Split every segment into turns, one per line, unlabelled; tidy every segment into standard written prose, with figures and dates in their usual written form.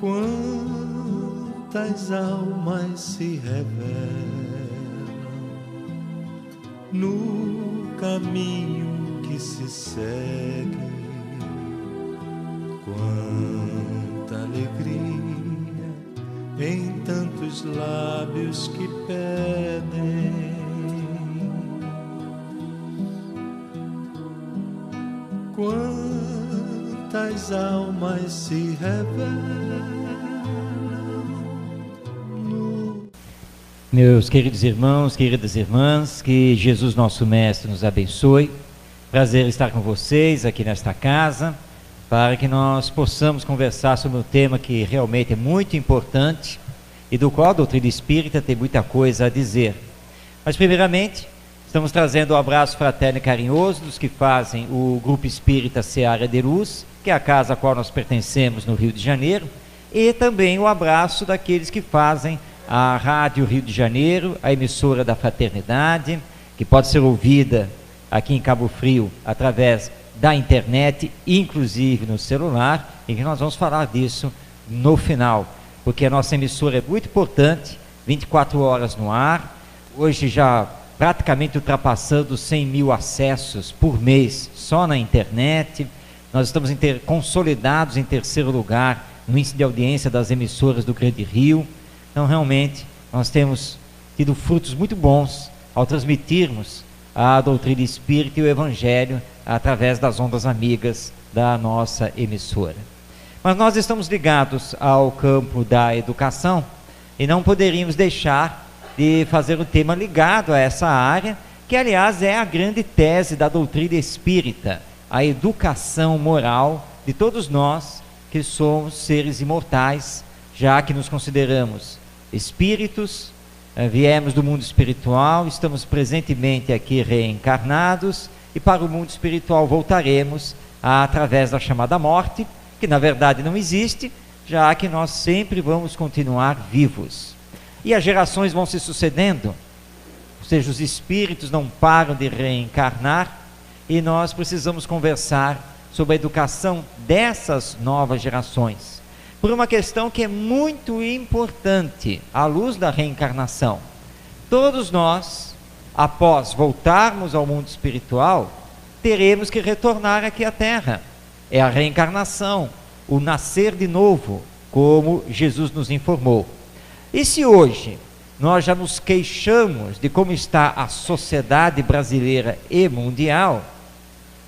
Quantas almas se revelam no caminho que se segue, quanta alegria em tantos lábios que pedem. Quantas almas se revelam.
Meus queridos irmãos, queridas irmãs, que Jesus nosso Mestre nos abençoe. Prazer estar com vocês aqui nesta casa, para que nós possamos conversar sobre um tema que realmente é muito importante e do qual a doutrina espírita tem muita coisa a dizer. Mas primeiramente, estamos trazendo um abraço fraterno e carinhoso dos que fazem o Grupo Espírita Seara de Luz, que é a casa a qual nós pertencemos no Rio de Janeiro, e também o abraço daqueles que fazem a Rádio Rio de Janeiro, a emissora da Fraternidade, que pode ser ouvida aqui em Cabo Frio através da internet, inclusive no celular, e que nós vamos falar disso no final, porque a nossa emissora é muito importante, 24 horas no ar, hoje já praticamente ultrapassando 100 mil acessos por mês só na internet. Nós estamos consolidados em terceiro lugar no índice de audiência das emissoras do Grande Rio. Então realmente nós temos tido frutos muito bons ao transmitirmos a doutrina espírita e o evangelho através das ondas amigas da nossa emissora. Mas nós estamos ligados ao campo da educação e não poderíamos deixar de fazer um tema ligado a essa área, que aliás é a grande tese da doutrina espírita, a educação moral de todos nós que somos seres imortais, já que nos consideramos espíritos, viemos do mundo espiritual, estamos presentemente aqui reencarnados, e para o mundo espiritual voltaremos através da chamada morte, que na verdade não existe, já que nós sempre vamos continuar vivos. E as gerações vão se sucedendo, ou seja, os espíritos não param de reencarnar, e nós precisamos conversar sobre a educação dessas novas gerações, por uma questão que é muito importante, à luz da reencarnação. Todos nós, após voltarmos ao mundo espiritual, teremos que retornar aqui à Terra. É a reencarnação, o nascer de novo, como Jesus nos informou. E se hoje nós já nos queixamos de como está a sociedade brasileira e mundial,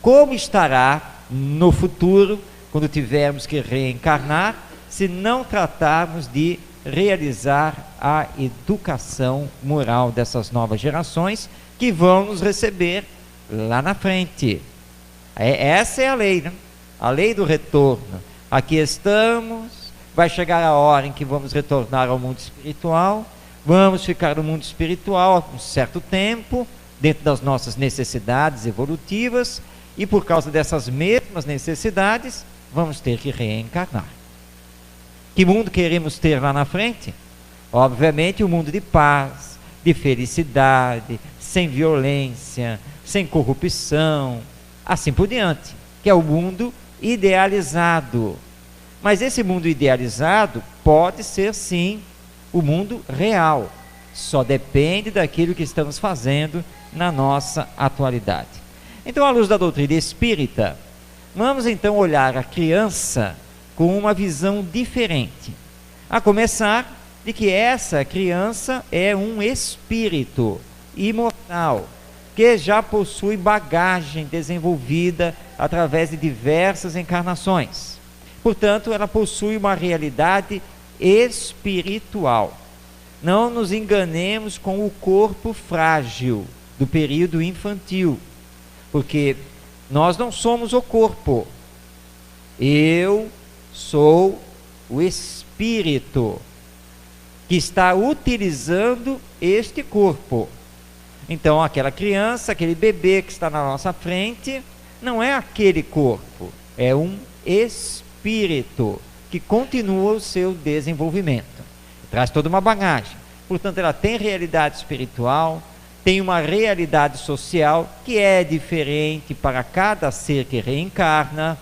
como estará no futuro, quando tivermos que reencarnar, se não tratarmos de realizar a educação moral dessas novas gerações que vão nos receber lá na frente. Essa é a lei, né? A lei do retorno. Aqui estamos, vai chegar a hora em que vamos retornar ao mundo espiritual, vamos ficar no mundo espiritual um certo tempo, dentro das nossas necessidades evolutivas, e por causa dessas mesmas necessidades, vamos ter que reencarnar. Que mundo queremos ter lá na frente? Obviamente um mundo de paz, de felicidade, sem violência, sem corrupção, assim por diante, que é o mundo idealizado. Mas esse mundo idealizado pode ser sim o mundo real, só depende daquilo que estamos fazendo na nossa atualidade. Então, à luz da doutrina espírita, vamos então olhar a criança com uma visão diferente, a começar de que essa criança é um espírito imortal, que já possui bagagem desenvolvida através de diversas encarnações. Portanto, ela possui uma realidade espiritual. Não nos enganemos com o corpo frágil do período infantil, porque nós não somos o corpo. Eu sou o espírito que está utilizando este corpo. Então, aquela criança, aquele bebê que está na nossa frente, não é aquele corpo, é um espírito que continua o seu desenvolvimento. Traz toda uma bagagem. Portanto, ela tem realidade espiritual, tem uma realidade social que é diferente para cada ser que reencarna.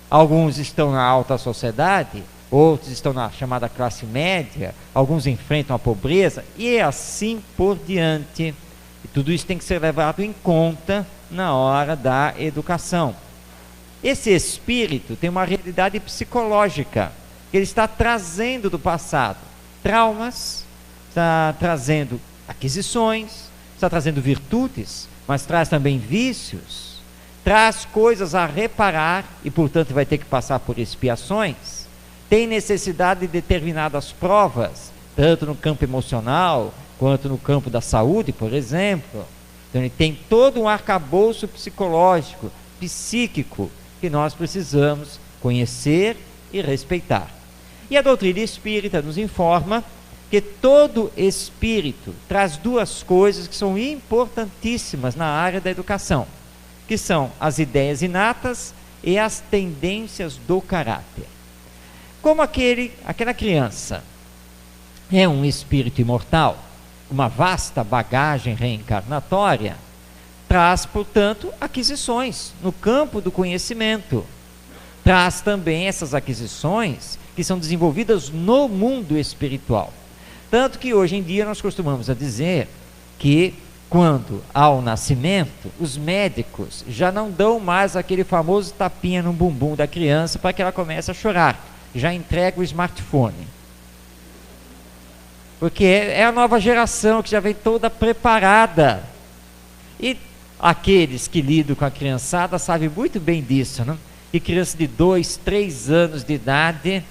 Alguns estão na alta sociedade, outros estão na chamada classe média, alguns enfrentam a pobreza, e assim por diante. E tudo isso tem que ser levado em conta na hora da educação. Esse espírito tem uma realidade psicológica, que ele está trazendo do passado traumas, está trazendo aquisições, está trazendo virtudes, mas traz também vícios, traz coisas a reparar e, portanto, vai ter que passar por expiações, tem necessidade de determinadas provas, tanto no campo emocional, quanto no campo da saúde, por exemplo. Então ele tem todo um arcabouço psicológico, psíquico, que nós precisamos conhecer e respeitar. E a doutrina espírita nos informa que todo espírito traz duas coisas que são importantíssimas na área da educação, que são as ideias inatas e as tendências do caráter. Como aquela criança é um espírito imortal, uma vasta bagagem reencarnatória, traz, portanto, aquisições no campo do conhecimento. Traz também essas aquisições que são desenvolvidas no mundo espiritual. Tanto que hoje em dia nós costumamos a dizer que quando há o nascimento, os médicos já não dão mais aquele famoso tapinha no bumbum da criança para que ela comece a chorar, já entrega o smartphone. Porque é a nova geração que já vem toda preparada. E aqueles que lidam com a criançada sabem muito bem disso, né? E crianças de 2, 3 anos de idade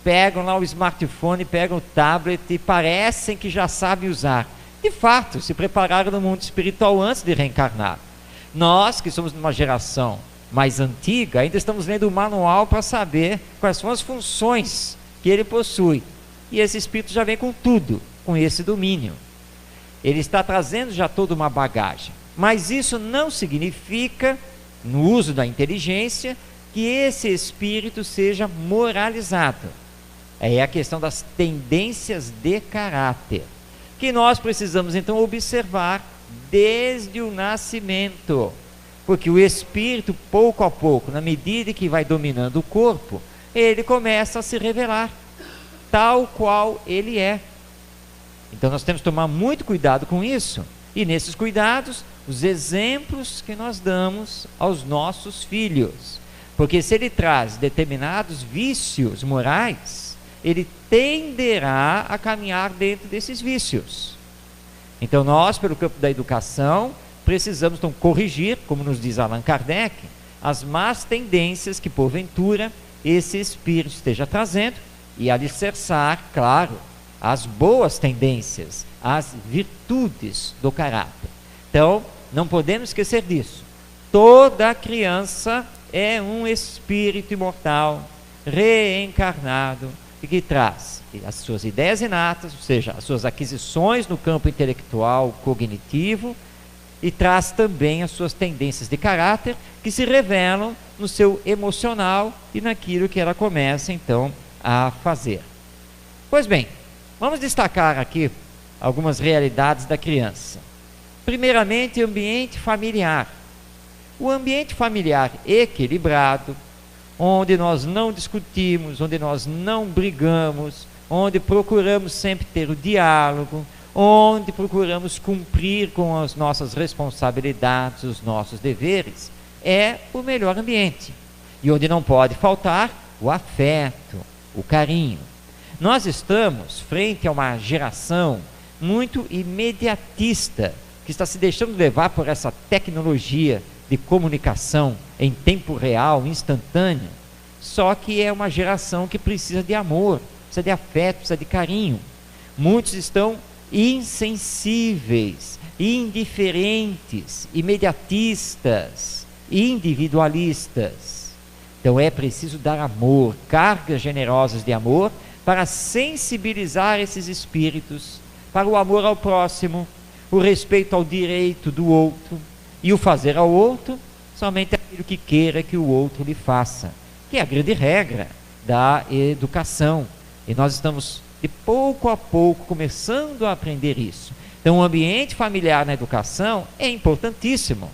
pegam lá o smartphone, pegam o tablet e parecem que já sabem usar. De fato, se prepararam no mundo espiritual antes de reencarnar. Nós, que somos de uma geração mais antiga, ainda estamos lendo o manual para saber quais são as funções que ele possui. E esse espírito já vem com tudo, com esse domínio. Ele está trazendo já toda uma bagagem. Mas isso não significa, no uso da inteligência, que esse espírito seja moralizado. É a questão das tendências de caráter, que nós precisamos então observar desde o nascimento. Porque o espírito, pouco a pouco, na medida que vai dominando o corpo, ele começa a se revelar, tal qual ele é. Então nós temos que tomar muito cuidado com isso. E nesses cuidados, os exemplos que nós damos aos nossos filhos. Porque se ele traz determinados vícios morais, ele tenderá a caminhar dentro desses vícios. Então nós, pelo campo da educação, precisamos então corrigir, como nos diz Allan Kardec, as más tendências que porventura esse espírito esteja trazendo e alicerçar, claro, as boas tendências, as virtudes do caráter. Então, não podemos esquecer disso. Toda criança é um espírito imortal, reencarnado, e que traz as suas ideias inatas, ou seja, as suas aquisições no campo intelectual, cognitivo, e traz também as suas tendências de caráter, que se revelam no seu emocional e naquilo que ela começa então a fazer. Pois bem, vamos destacar aqui algumas realidades da criança. Primeiramente, ambiente familiar. O ambiente familiar equilibrado, onde nós não discutimos, onde nós não brigamos, onde procuramos sempre ter o diálogo, onde procuramos cumprir com as nossas responsabilidades, os nossos deveres, é o melhor ambiente. E onde não pode faltar o afeto, o carinho. Nós estamos frente a uma geração muito imediatista, que está se deixando levar por essa tecnologia de comunicação em tempo real, instantâneo. Só que é uma geração que precisa de amor, precisa de afeto, precisa de carinho. Muitos estão insensíveis, indiferentes, imediatistas, individualistas. Então é preciso dar amor, cargas generosas de amor, para sensibilizar esses espíritos para o amor ao próximo, o respeito ao direito do outro, e o fazer ao outro somente aquilo que queira que o outro lhe faça, que é a grande regra da educação. E nós estamos de pouco a pouco começando a aprender isso. Então o ambiente familiar na educação é importantíssimo.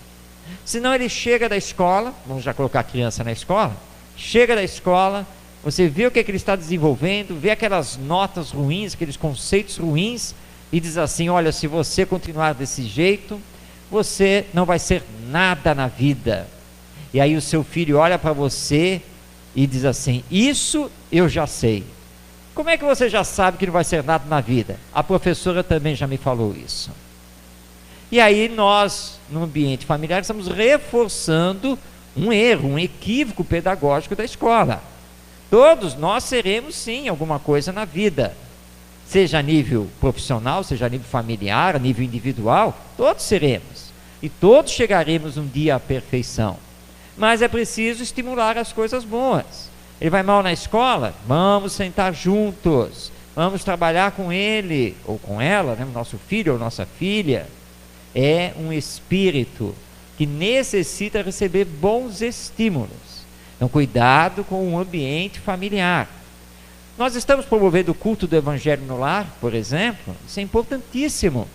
Senão ele chega da escola, vamos já colocar a criança na escola, chega da escola, Você vê o que é que ele está desenvolvendo, vê aquelas notas ruins, aqueles conceitos ruins, e diz assim: olha, se você continuar desse jeito, você não vai ser nada na vida. E aí o seu filho olha para você e diz assim: isso eu já sei. Como é que você já sabe que não vai ser nada na vida? A professora também já me falou isso. E aí nós, no ambiente familiar, estamos reforçando um erro, um equívoco pedagógico da escola. Todos nós seremos sim alguma coisa na vida, seja a nível profissional, seja a nível familiar, a nível individual, todos seremos. E todos chegaremos um dia à perfeição. Mas é preciso estimular as coisas boas. Ele vai mal na escola? Vamos sentar juntos, vamos trabalhar com ele ou com ela, né? Nosso filho ou nossa filha. É um espírito que necessita receber bons estímulos. Então, cuidado com o ambiente familiar. Nós estamos promovendo o culto do Evangelho no lar, por exemplo. Isso é importantíssimo.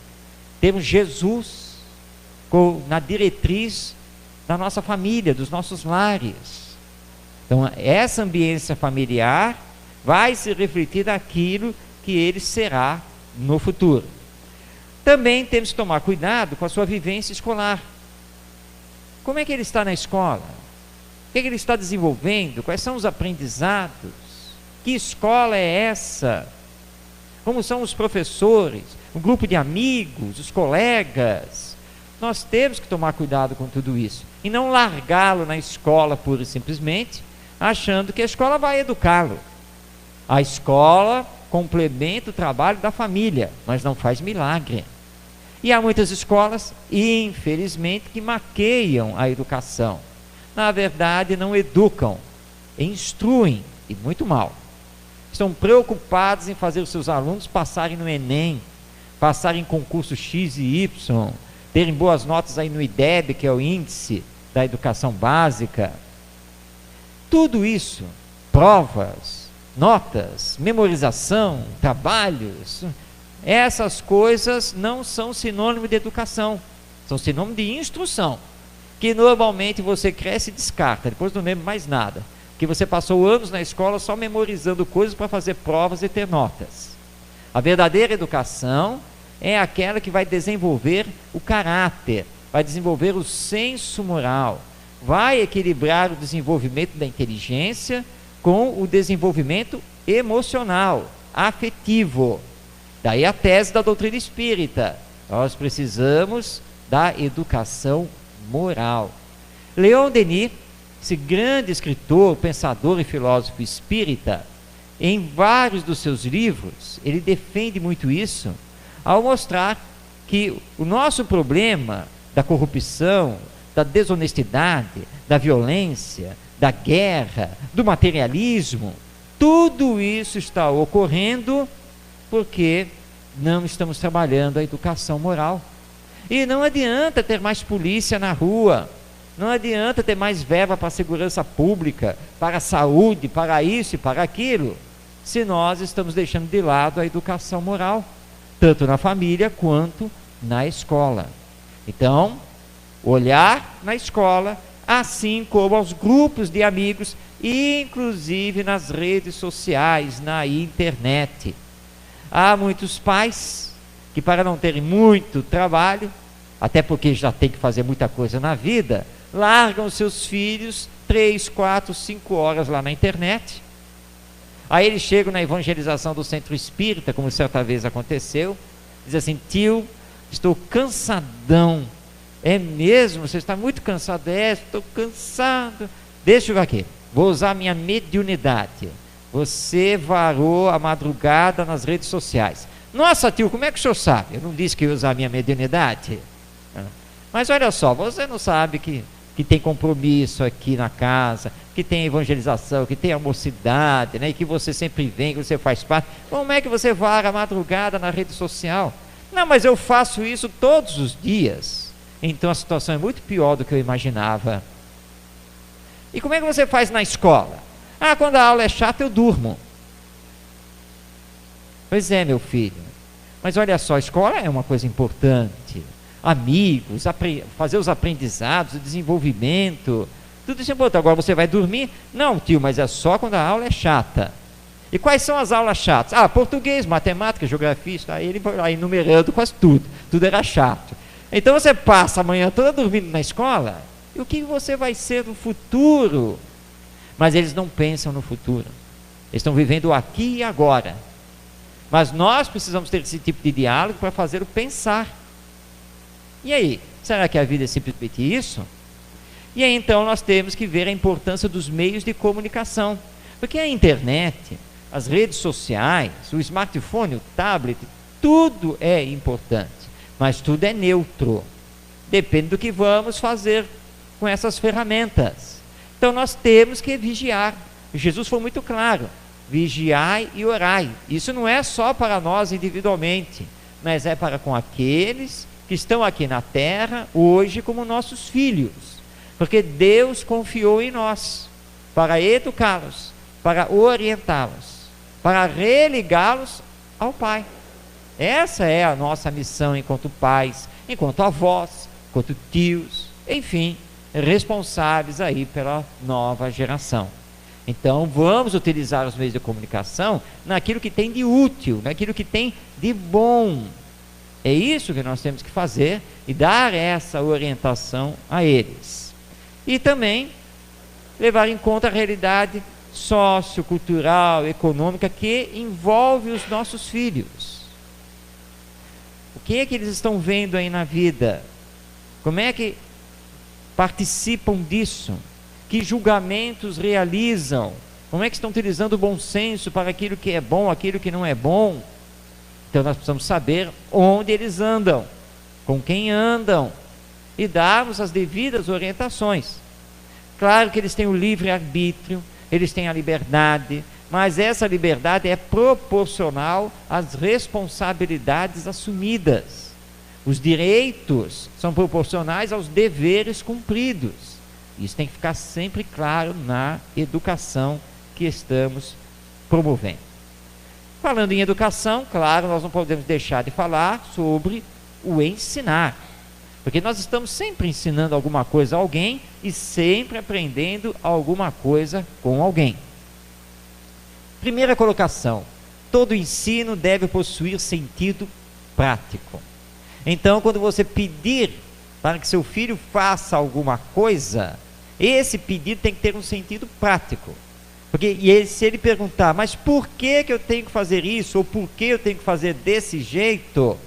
Temos Jesus na diretriz da nossa família, dos nossos lares. Então, essa ambiência familiar vai se refletir naquilo que ele será no futuro. Também temos que tomar cuidado com a sua vivência escolar. Como é que ele está na escola? O que é que ele está desenvolvendo? Quais são os aprendizados? Que escola é essa? Como são os professores? O grupo de amigos? Os colegas? Nós temos que tomar cuidado com tudo isso. E não largá-lo na escola pura e simplesmente, achando que a escola vai educá-lo. A escola complementa o trabalho da família, mas não faz milagre. E há muitas escolas, infelizmente, que maqueiam a educação. Na verdade, não educam, instruem, e muito mal. Estão preocupados em fazer os seus alunos passarem no Enem, passarem em concursos X e Y, terem boas notas aí no IDEB, que é o índice da educação básica. Tudo isso, provas, notas, memorização, trabalhos, essas coisas não são sinônimo de educação, são sinônimo de instrução, que normalmente você cresce e descarta, depois não lembra mais nada, que você passou anos na escola só memorizando coisas para fazer provas e ter notas. A verdadeira educação é aquela que vai desenvolver o caráter, vai desenvolver o senso moral, vai equilibrar o desenvolvimento da inteligência com o desenvolvimento emocional, afetivo. Daí a tese da doutrina espírita: nós precisamos da educação moral. Leon Denis, esse grande escritor, pensador e filósofo espírita, em vários dos seus livros, ele defende muito isso, ao mostrar que o nosso problema da corrupção, da desonestidade, da violência, da guerra, do materialismo, tudo isso está ocorrendo porque não estamos trabalhando a educação moral. E não adianta ter mais polícia na rua, não adianta ter mais verba para a segurança pública, para a saúde, para isso e para aquilo, se nós estamos deixando de lado a educação moral, tanto na família quanto na escola. Então, olhar na escola, assim como aos grupos de amigos, inclusive nas redes sociais, na internet. Há muitos pais que, para não terem muito trabalho, até porque já tem que fazer muita coisa na vida, largam seus filhos 3, 4, 5 horas lá na internet. Aí eles chegam na evangelização do centro espírita, como certa vez aconteceu, diz assim: tio, estou cansadão. É mesmo? Você está muito cansado? É, estou cansado. Deixa eu ver aqui, vou usar minha mediunidade. Você varou a madrugada nas redes sociais. Nossa, tio, como é que o senhor sabe? Eu não disse que ia usar a minha mediunidade. Mas olha só, você não sabe que tem compromisso aqui na casa, que tem evangelização, que tem a mocidade, né? E que você sempre vem, que você faz parte. Como é que você vara a madrugada na rede social? Não, mas eu faço isso todos os dias. Então a situação é muito pior do que eu imaginava. E como é que você faz na escola? Ah, quando a aula é chata eu durmo. Pois é, meu filho. Mas olha só, a escola é uma coisa importante. Amigos, fazer os aprendizados, o desenvolvimento. Tudo isso é importante. Agora você vai dormir? Não, tio, mas é só quando a aula é chata. E quais são as aulas chatas? Português, matemática, geografia, isso aí ele vai lá enumerando quase tudo. Tudo era chato. Então você passa a manhã toda dormindo na escola, e o que você vai ser no futuro? Mas eles não pensam no futuro. Eles estão vivendo aqui e agora. Mas nós precisamos ter esse tipo de diálogo para fazer o pensar. E aí, será que a vida é simplesmente isso? E aí então nós temos que ver a importância dos meios de comunicação. Porque a internet, as redes sociais, o smartphone, o tablet, tudo é importante. Mas tudo é neutro. Depende do que vamos fazer com essas ferramentas. Então nós temos que vigiar. Jesus foi muito claro: vigiai e orai. Isso não é só para nós individualmente, mas é para com aqueles que estão aqui na terra hoje como nossos filhos, porque Deus confiou em nós para educá-los, para orientá-los, para religá-los ao Pai. Essa é a nossa missão enquanto pais, enquanto avós, enquanto tios, enfim, responsáveis aí pela nova geração. Então vamos utilizar os meios de comunicação naquilo que tem de útil, naquilo que tem de bom. É isso que nós temos que fazer e dar essa orientação a eles. E também levar em conta a realidade sociocultural, econômica que envolve os nossos filhos. O que é que eles estão vendo aí na vida? Como é que participam disso? Que julgamentos realizam? Como é que estão utilizando o bom senso para aquilo que é bom, aquilo que não é bom? Então nós precisamos saber onde eles andam, com quem andam, e darmos as devidas orientações. Claro que eles têm o livre-arbítrio, eles têm a liberdade, mas essa liberdade é proporcional às responsabilidades assumidas. Os direitos são proporcionais aos deveres cumpridos. Isso tem que ficar sempre claro na educação que estamos promovendo. Falando em educação, claro, nós não podemos deixar de falar sobre o ensinar. Porque nós estamos sempre ensinando alguma coisa a alguém e sempre aprendendo alguma coisa com alguém. Primeira colocação: todo ensino deve possuir sentido prático. Então, quando você pedir para que seu filho faça alguma coisa, esse pedido tem que ter um sentido prático. Porque se ele perguntar, mas por que eu tenho que fazer isso, ou por que eu tenho que fazer desse jeito,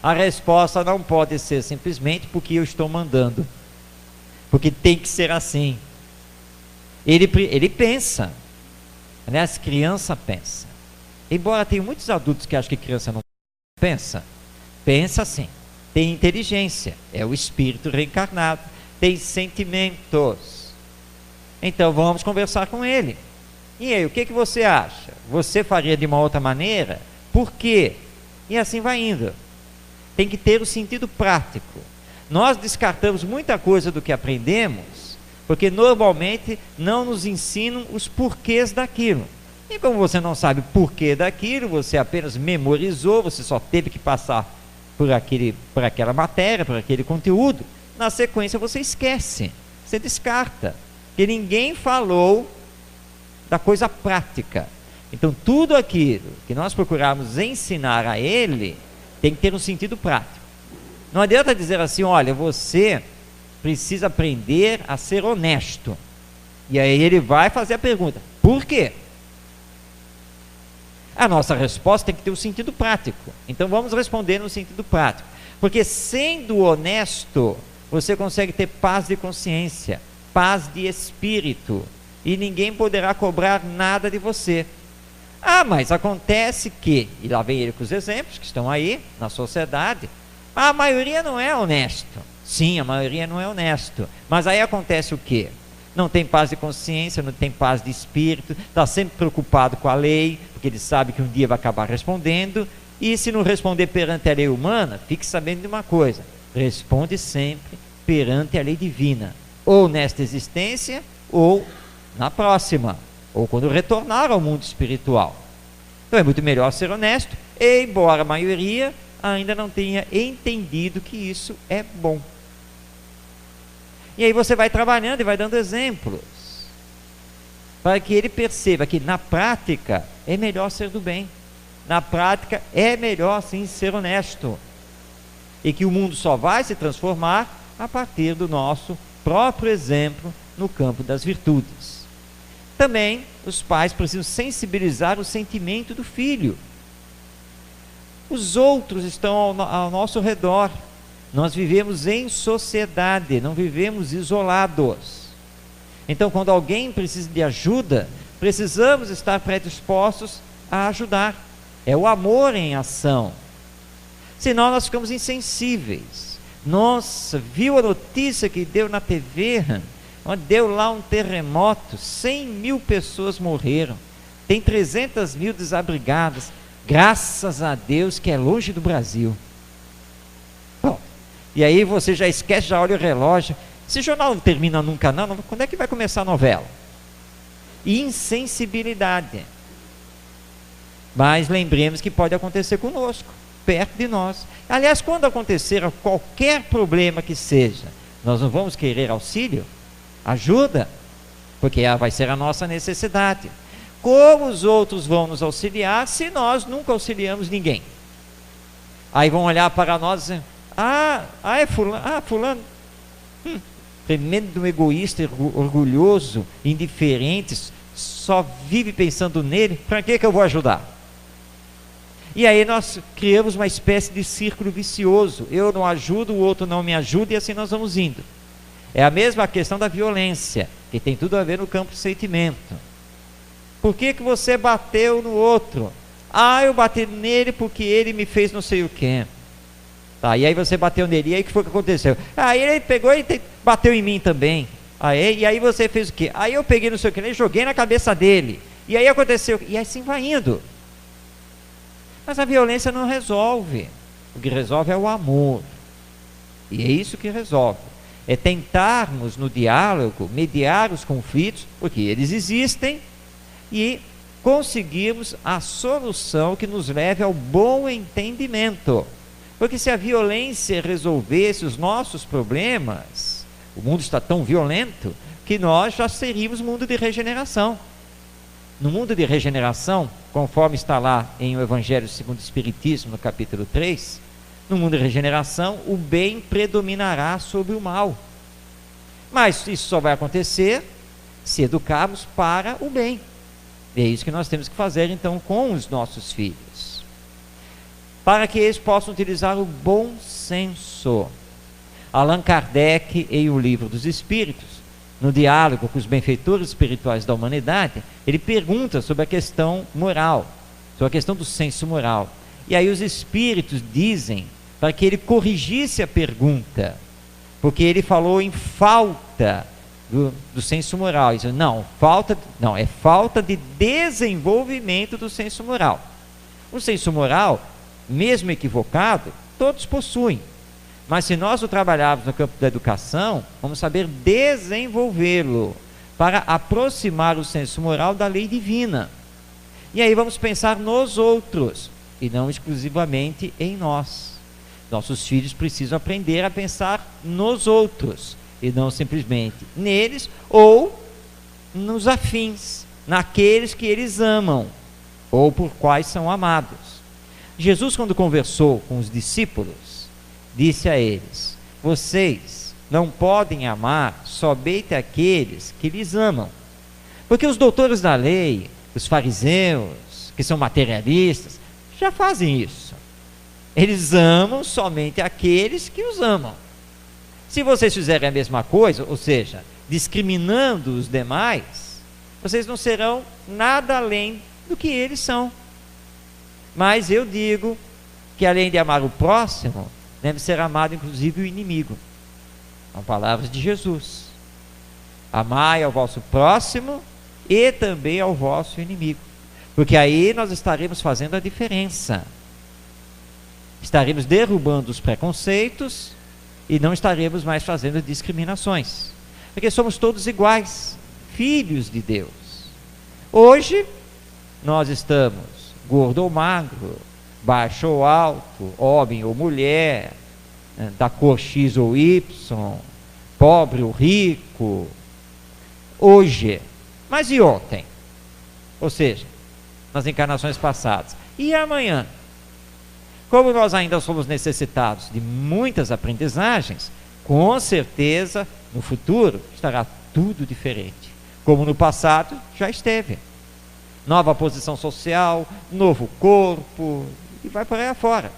a resposta não pode ser simplesmente porque eu estou mandando, porque tem que ser assim. Ele pensa, aliás, criança pensa. Embora tenha muitos adultos que acham que criança não pensa, pensa sim, tem inteligência, é o espírito reencarnado, tem sentimentos. Então vamos conversar com ele. E aí, o que você acha? Você faria de uma outra maneira? Por quê? E assim vai indo. Tem que ter o sentido prático. Nós descartamos muita coisa do que aprendemos, porque normalmente não nos ensinam os porquês daquilo. E como você não sabe o porquê daquilo, você apenas memorizou, você só teve que passar por aquela matéria, por aquele conteúdo, na sequência você esquece, você descarta, porque ninguém falou da coisa prática. Então tudo aquilo que nós procurarmos ensinar a ele tem que ter um sentido prático. Não adianta dizer assim, olha, você precisa aprender a ser honesto, e aí ele vai fazer a pergunta, por quê? A nossa resposta tem que ter um sentido prático. Então vamos responder no sentido prático, porque sendo honesto, você consegue ter paz de consciência, paz de espírito, e ninguém poderá cobrar nada de você. Mas acontece que, e lá vem ele com os exemplos que estão aí na sociedade, a maioria não é honesto. Sim, a maioria não é honesto, mas aí acontece o quê? Não tem paz de consciência, não tem paz de espírito, está sempre preocupado com a lei, porque ele sabe que um dia vai acabar respondendo, e se não responder perante a lei humana, fique sabendo de uma coisa, responde sempre perante a lei divina, ou nesta existência, ou na próxima, ou quando retornar ao mundo espiritual. Então é muito melhor ser honesto, embora a maioria ainda não tenha entendido que isso é bom. E aí você vai trabalhando e vai dando exemplos, para que ele perceba que na prática é melhor ser do bem, na prática é melhor sim ser honesto, e que o mundo só vai se transformar a partir do nosso próprio exemplo no campo das virtudes. Também os pais precisam sensibilizar o sentimento do filho. Os outros estão ao nosso redor. Nós vivemos em sociedade, não vivemos isolados. Então, quando alguém precisa de ajuda, precisamos estar predispostos a ajudar. É o amor em ação. Senão nós ficamos insensíveis. Nossa, viu a notícia que deu na TV? Onde deu lá um terremoto, 100.000 pessoas morreram, tem 300.000 desabrigadas, graças a Deus que é longe do Brasil. Bom, e aí você já esquece, já olha o relógio, esse jornal não termina nunca não, quando é que vai começar a novela? Insensibilidade. Mas lembremos que pode acontecer conosco, perto de nós. Aliás, quando acontecer qualquer problema que seja, nós não vamos querer auxílio? Ajuda, porque vai ser a nossa necessidade. Como os outros vão nos auxiliar se nós nunca auxiliamos ninguém? Aí vão olhar para nós e dizer, é fulano, tremendo egoísta, orgulhoso, indiferente, só vive pensando nele, para que eu vou ajudar? E aí nós criamos uma espécie de círculo vicioso, eu não ajudo, o outro não me ajuda, e assim nós vamos indo. É a mesma questão da violência, que tem tudo a ver no campo do sentimento. Por que você bateu no outro? Eu bati nele porque ele me fez não sei o quê. Tá, e aí você bateu nele, e aí o que foi que aconteceu? Ele pegou e bateu em mim também. E aí você fez o quê? Aí eu peguei não sei o quê, e joguei na cabeça dele. E aí aconteceu, e assim vai indo. Mas a violência não resolve. O que resolve é o amor. E é isso que resolve. É tentarmos no diálogo mediar os conflitos, porque eles existem, e conseguirmos a solução que nos leve ao bom entendimento. Porque se a violência resolvesse os nossos problemas, o mundo está tão violento que nós já seríamos mundo de regeneração. No mundo de regeneração, conforme está lá em o Evangelho segundo o Espiritismo, no capítulo 3, no mundo de regeneração, o bem predominará sobre o mal. Mas isso só vai acontecer se educarmos para o bem. E é isso que nós temos que fazer, então, com os nossos filhos. Para que eles possam utilizar o bom senso. Allan Kardec, em O Livro dos Espíritos, no diálogo com os benfeitores espirituais da humanidade, ele pergunta sobre a questão moral, sobre a questão do senso moral. E aí os espíritos dizem para que ele corrigisse a pergunta, porque ele falou em falta do senso moral. Ele disse, é falta de desenvolvimento do senso moral. O senso moral, mesmo equivocado, todos possuem. Mas se nós o trabalharmos no campo da educação, vamos saber desenvolvê-lo para aproximar o senso moral da lei divina. E aí vamos pensar nos outros e não exclusivamente em nós. Nossos filhos precisam aprender a pensar nos outros e não simplesmente neles ou nos afins, naqueles que eles amam ou por quais são amados. Jesus, quando conversou com os discípulos, disse a eles, vocês não podem amar somente aqueles que lhes amam, porque os doutores da lei, os fariseus, que são materialistas, já fazem isso. Eles amam somente aqueles que os amam. Se vocês fizerem a mesma coisa, ou seja, discriminando os demais, vocês não serão nada além do que eles são. Mas eu digo que além de amar o próximo, deve ser amado inclusive o inimigo. São palavras de Jesus. Amai ao vosso próximo e também ao vosso inimigo. Porque aí nós estaremos fazendo a diferença. Estaremos derrubando os preconceitos e não estaremos mais fazendo discriminações. Porque somos todos iguais, filhos de Deus. Hoje, nós estamos gordo ou magro, baixo ou alto, homem ou mulher, da cor X ou Y, pobre ou rico, hoje, mas e ontem? Ou seja, nas encarnações passadas. E amanhã? Como nós ainda somos necessitados de muitas aprendizagens, com certeza, no futuro, estará tudo diferente. Como no passado, já esteve. Nova posição social, novo corpo, e vai por aí afora.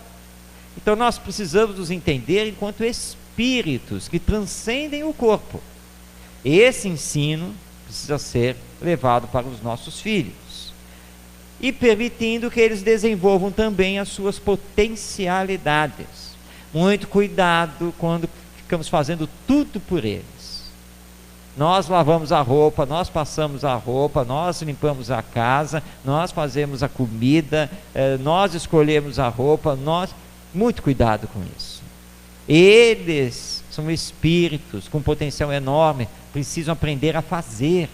Então nós precisamos nos entender enquanto espíritos que transcendem o corpo. Esse ensino precisa ser levado para os nossos filhos. E permitindo que eles desenvolvam também as suas potencialidades. Muito cuidado quando ficamos fazendo tudo por eles. Nós lavamos a roupa, nós passamos a roupa, nós limpamos a casa, nós fazemos a comida, nós escolhemos a roupa, muito cuidado com isso. Eles são espíritos com potencial enorme, precisam aprender a fazer.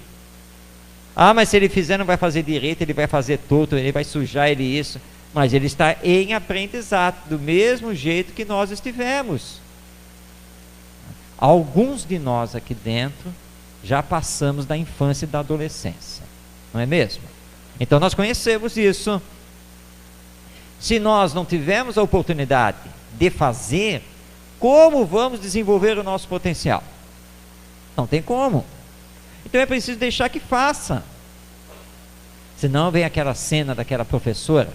Ah, mas se ele fizer não vai fazer direito, ele vai fazer torto, ele vai sujar, ele isso. Mas ele está em aprendizado, do mesmo jeito que nós estivemos. Alguns de nós aqui dentro já passamos da infância e da adolescência, não é mesmo? Então nós conhecemos isso. Se nós não tivermos a oportunidade de fazer, como vamos desenvolver o nosso potencial? Não tem como. Então é preciso deixar que faça. Senão vem aquela cena daquela professora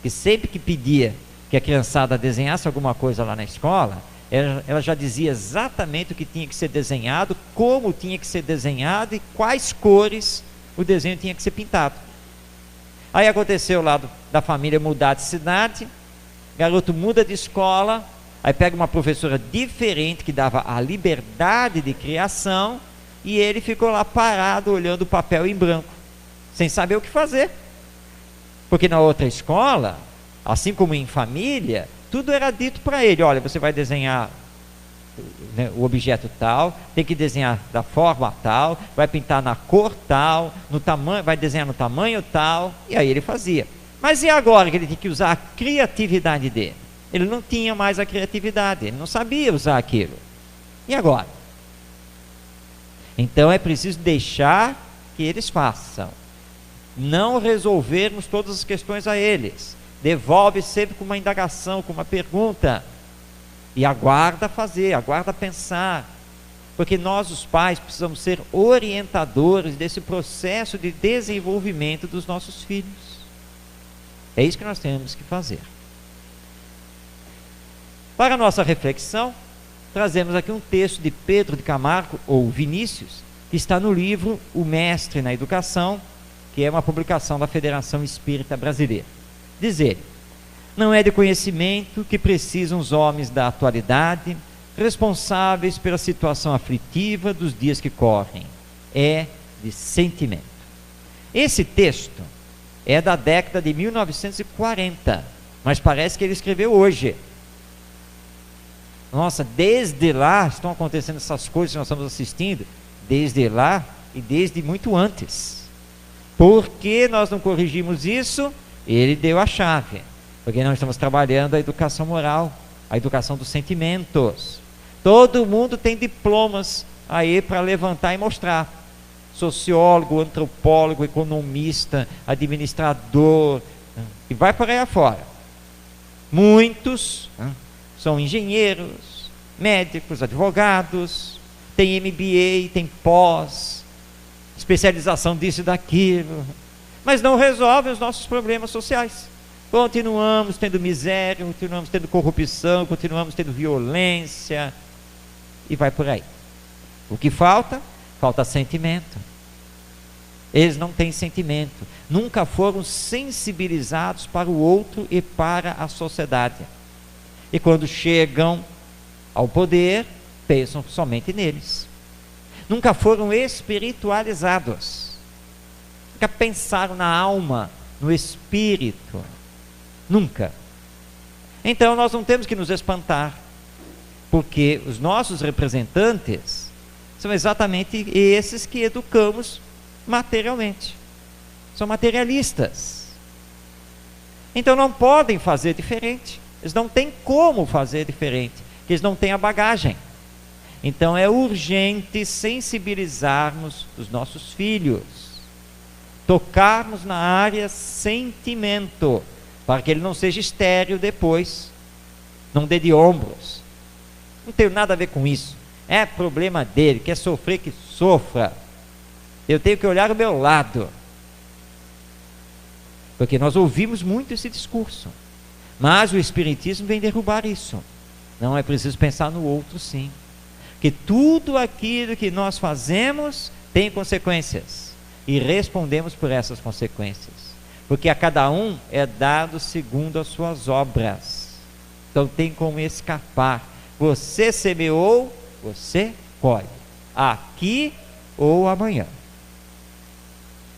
que sempre que pedia que a criançada desenhasse alguma coisa lá na escola, ela já dizia exatamente o que tinha que ser desenhado, como tinha que ser desenhado e quais cores o desenho tinha que ser pintado. Aí aconteceu lá da família mudar de cidade, garoto muda de escola, aí pega uma professora diferente que dava a liberdade de criação e ele ficou lá parado olhando o papel em branco, sem saber o que fazer. Porque na outra escola, assim como em família, tudo era dito para ele: olha, você vai desenhar, né, o objeto tal, tem que desenhar da forma tal, vai pintar na cor tal, no tamanho, vai desenhar no tamanho tal, e aí ele fazia. Mas e agora que ele tem que usar a criatividade dele? Ele não tinha mais a criatividade, ele não sabia usar aquilo. E agora? Então é preciso deixar que eles façam, não resolvermos todas as questões a eles. Devolve sempre com uma indagação, com uma pergunta, e aguarda fazer, aguarda pensar, porque nós os pais precisamos ser orientadores desse processo de desenvolvimento dos nossos filhos. É isso que nós temos que fazer. Para a nossa reflexão, trazemos aqui um texto de Pedro de Camargo, ou Vinícius, que está no livro O Mestre na Educação, que é uma publicação da Federação Espírita Brasileira. Diz ele: não é de conhecimento que precisam os homens da atualidade, responsáveis pela situação aflitiva dos dias que correm, é de sentimento. Esse texto é da década de 1940, mas parece que ele escreveu hoje. Nossa, desde lá estão acontecendo essas coisas que nós estamos assistindo, desde lá e desde muito antes. Por que nós não corrigimos isso? Ele deu a chave, porque nós estamos trabalhando a educação moral, a educação dos sentimentos. Todo mundo tem diplomas aí para levantar e mostrar: sociólogo, antropólogo, economista, administrador, e vai por aí afora. Muitos são engenheiros, médicos, advogados, tem MBA, tem pós, especialização disso e daquilo, mas não resolve os nossos problemas sociais. Continuamos tendo miséria, continuamos tendo corrupção, continuamos tendo violência, e vai por aí. O que falta? Falta sentimento. Eles não têm sentimento, nunca foram sensibilizados para o outro e para a sociedade. E quando chegam ao poder, pensam somente neles. Nunca foram espiritualizados. Nunca pensaram na alma, no espírito. Nunca. Então nós não temos que nos espantar, porque os nossos representantes são exatamente esses que educamos materialmente. São materialistas. Então não podem fazer diferente. Eles não têm como fazer diferente, porque eles não têm a bagagem. Então é urgente sensibilizarmos os nossos filhos, tocarmos na área sentimento, para que ele não seja estéril depois, não dê de ombros. Não tenho nada a ver com isso, é problema dele, quer sofrer que sofra, eu tenho que olhar o meu lado, porque nós ouvimos muito esse discurso, mas o Espiritismo vem derrubar isso. Não é preciso pensar no outro, sim, que tudo aquilo que nós fazemos tem consequências, e respondemos por essas consequências, porque a cada um é dado segundo as suas obras. Então tem como escapar. Você semeou, você colhe, aqui ou amanhã,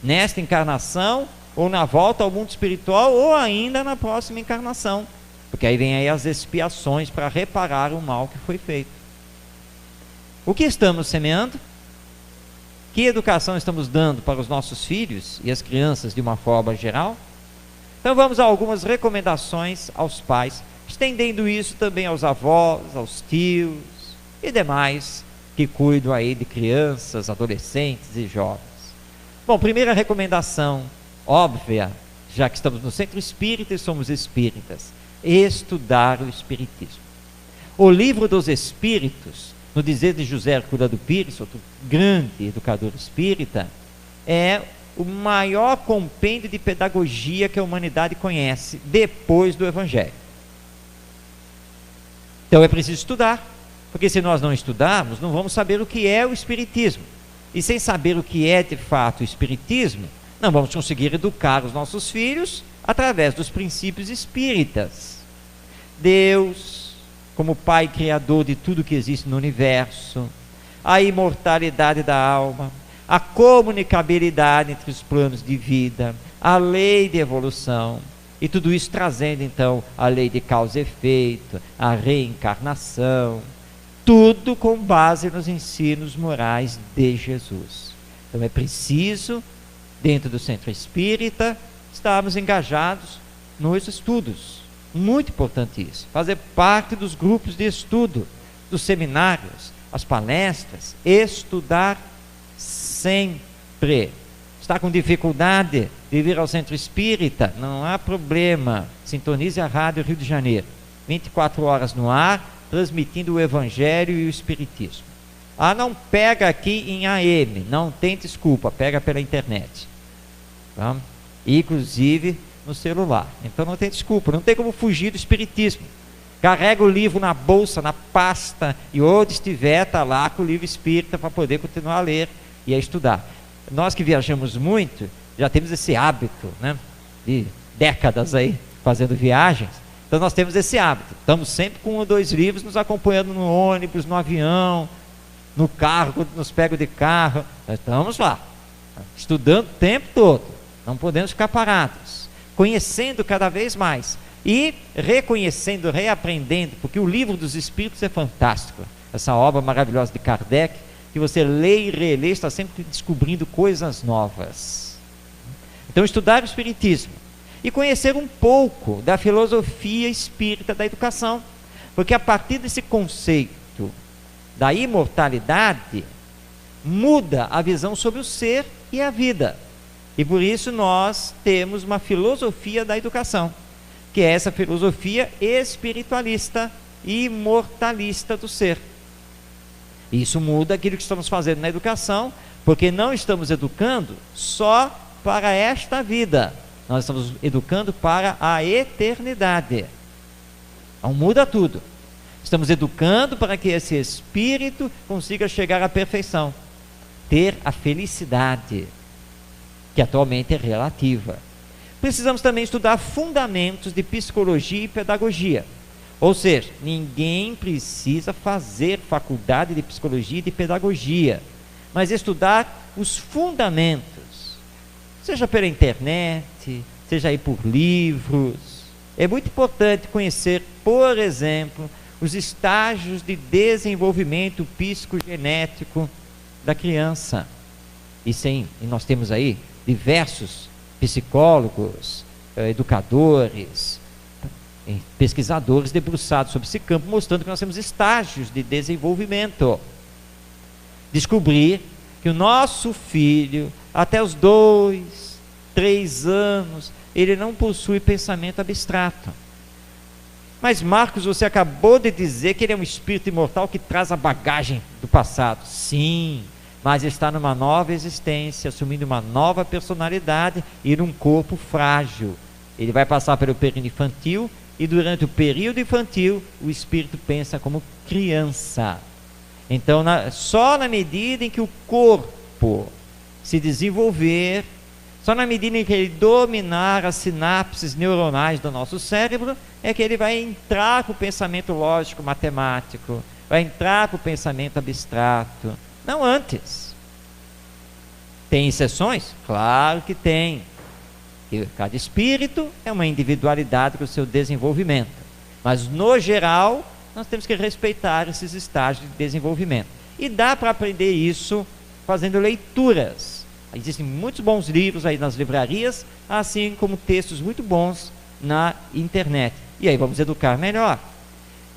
nesta encarnação, ou na volta ao mundo espiritual, ou ainda na próxima encarnação, porque aí vem aí as expiações para reparar o mal que foi feito. O que estamos semeando? Que educação estamos dando para os nossos filhos e as crianças de uma forma geral? Então vamos a algumas recomendações aos pais, estendendo isso também aos avós, aos tios e demais que cuidam aí de crianças, adolescentes e jovens. Bom, primeira recomendação óbvia, já que estamos no centro espírita e somos espíritas: estudar o espiritismo. O Livro dos Espíritos, no dizer de José Herculano Pires, outro grande educador espírita, é o maior compêndio de pedagogia que a humanidade conhece depois do Evangelho. Então é preciso estudar, porque se nós não estudarmos, não vamos saber o que é o Espiritismo, e sem saber o que é de fato o Espiritismo, não vamos conseguir educar os nossos filhos através dos princípios espíritas. Deus, como Pai Criador de tudo que existe no universo, a imortalidade da alma, a comunicabilidade entre os planos de vida, a lei de evolução, e tudo isso trazendo então a lei de causa e efeito, a reencarnação, tudo com base nos ensinos morais de Jesus. Então é preciso, dentro do centro espírita, estarmos engajados nos estudos. Muito importante isso, fazer parte dos grupos de estudo, dos seminários, as palestras, estudar sempre. Está com dificuldade de vir ao centro espírita? Não há problema, sintonize a Rádio Rio de Janeiro, 24 horas no ar, transmitindo o Evangelho e o Espiritismo. Não pega aqui em AM, não tem desculpa, pega pela internet, tá? Inclusive no celular, então não tem desculpa, não tem como fugir do Espiritismo. Carrega o livro na bolsa, na pasta, e onde estiver, está lá com o livro espírita para poder continuar a ler e a estudar. Nós que viajamos muito, já temos esse hábito, né, de décadas aí, fazendo viagens, então nós temos esse hábito, estamos sempre com 1 ou 2 livros nos acompanhando no ônibus, no avião, no carro, quando nos pegam de carro, nós estamos lá, estudando o tempo todo, não podemos ficar parados, conhecendo cada vez mais, e reconhecendo, reaprendendo, porque o Livro dos Espíritos é fantástico, essa obra maravilhosa de Kardec, que você lê e relê, está sempre descobrindo coisas novas. Então estudar o Espiritismo, e conhecer um pouco da filosofia espírita da educação, porque a partir desse conceito da imortalidade, muda a visão sobre o ser e a vida, e por isso nós temos uma filosofia da educação, que é essa filosofia espiritualista e imortalista do ser. Isso muda aquilo que estamos fazendo na educação, porque não estamos educando só para esta vida, nós estamos educando para a eternidade. Então muda tudo. Estamos educando para que esse espírito consiga chegar à perfeição, ter a felicidade, que atualmente é relativa. Precisamos também estudar fundamentos de psicologia e pedagogia. Ou seja, ninguém precisa fazer faculdade de psicologia e de pedagogia, mas estudar os fundamentos, seja pela internet, seja aí por livros. É muito importante conhecer, por exemplo, os estágios de desenvolvimento psicogenético da criança. E nós temos aí diversos psicólogos, educadores, pesquisadores debruçados sobre esse campo, mostrando que nós temos estágios de desenvolvimento. Descobrir que o nosso filho, até os 2, 3 anos, ele não possui pensamento abstrato. Mas Marcos, você acabou de dizer que ele é um espírito imortal que traz a bagagem do passado. Sim, mas está numa nova existência, assumindo uma nova personalidade e num corpo frágil. Ele vai passar pelo período infantil e durante o período infantil o espírito pensa como criança. Então, só na medida em que o corpo se desenvolver, só na medida em que ele dominar as sinapses neuronais do nosso cérebro, é que ele vai entrar com o pensamento lógico, matemático, vai entrar com o pensamento abstrato, não antes. Tem exceções? Claro que tem. E cada espírito é uma individualidade com o seu desenvolvimento. Mas, no geral, nós temos que respeitar esses estágios de desenvolvimento. E dá para aprender isso fazendo leituras. Existem muitos bons livros aí nas livrarias, assim como textos muito bons na internet. E aí vamos educar melhor.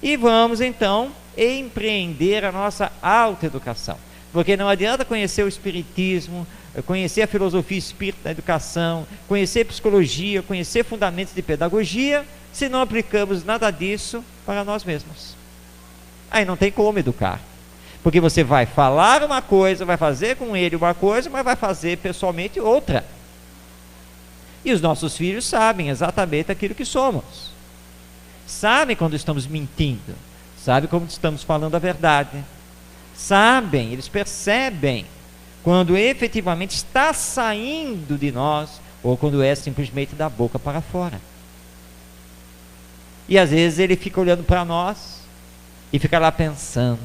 E vamos então empreender a nossa autoeducação. Porque não adianta conhecer o espiritismo, conhecer a filosofia espírita da educação, conhecer psicologia, conhecer fundamentos de pedagogia, se não aplicamos nada disso para nós mesmos. Aí não tem como educar. Porque você vai falar uma coisa, vai fazer com ele uma coisa, mas vai fazer pessoalmente outra. E os nossos filhos sabem exatamente aquilo que somos. Sabem quando estamos mentindo. Sabem quando estamos falando a verdade. Sabem, eles percebem quando efetivamente está saindo de nós ou quando é simplesmente da boca para fora. E às vezes ele fica olhando para nós e fica lá pensando.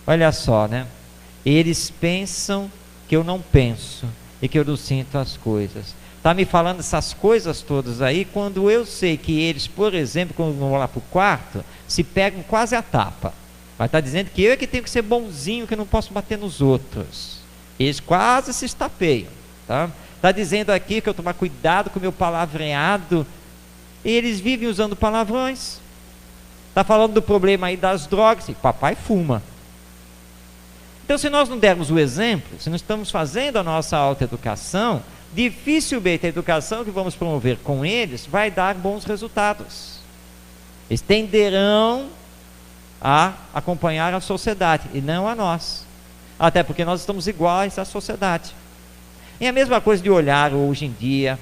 Olha só, né? Eles pensam que eu não penso e que eu não sinto as coisas. Está me falando essas coisas todas aí, quando eu sei que eles, por exemplo, quando vão lá para o quarto, se pegam quase a tapa. Mas está dizendo que eu é que tenho que ser bonzinho, que eu não posso bater nos outros. Eles quase se estapeiam. Está dizendo aqui que eu tomar cuidado com o meu palavreado. E eles vivem usando palavrões. Está falando do problema aí das drogas. E papai fuma. Então, se nós não dermos o exemplo, se não estamos fazendo a nossa autoeducação, dificilmente a educação que vamos promover com eles vai dar bons resultados. Eles tenderão a acompanhar a sociedade e não a nós. Até porque nós estamos iguais à sociedade. É a mesma coisa de olhar hoje em dia